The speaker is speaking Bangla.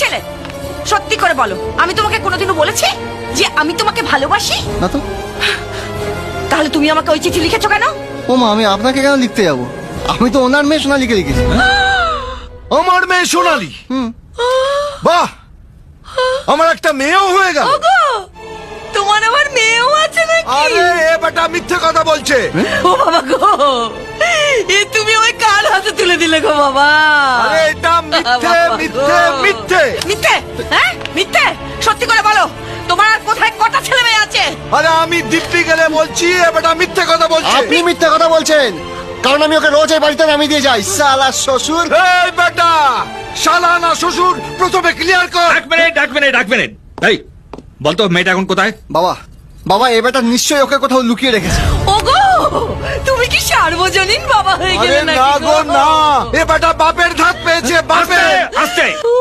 ছেলে, সত্যি করে বলো, আমি তোমাকে কোনোদিনও বলেছি যে আমি তোমাকে ভালোবাসি? না তো। তাহলে তুমি আমাকে ওই চিঠি লিখেছো কেন? ও মা, আমি আপনাকে কেন লিখতে যাব? আমি তো ওনার মেয়ে সোনালীকে লিখেছি। আমার মেয়ে সোনালী? বাহ, আমার একটা মেয়েও হয়ে গেল। ওগো, তোমার আবার মেয়েও আছে নাকি? আরে এ বেটা মিথ্যে কথা বলছে। ও বাবা গো, এ তুমি ওই কার হাতে তুলে দিলে গো বাবা? আরে এটা মিথ্যে মিথ্যে মিথ্যে। মিথ্যে? হ্যাঁ মিথ্যে? সত্যি করে বলো, তোমার আর কোথায় কটা ছেলে মেয়ে আছে? আরে আমি দিব্যি গেলে বলছি এ বেটা মিথ্যে কথা বলছে। আপনি মিথ্যে কথা বলছেন, কারণ আমি ওকে রোজ এই বাড়িতে নামিয়ে দিয়ে যাই। সালা শ্বশুর। এই বেটা, শালা না শ্বশুর, প্রথমে ক্লিয়ার কর। এক মিনিট। এই বলতো মেয়েটা এখন কোথায়? বাবা, বাবা এ বেটা নিশ্চয়ই ওকে কোথাও লুকিয়ে রেখেছে। ওগো, তুমি কি সার্বজনীন বাবা হয়ে আরে গেলে না নাকি গো না, এ বেটা বাপের ধাত পেয়েছে, বাপের। আস্তে ও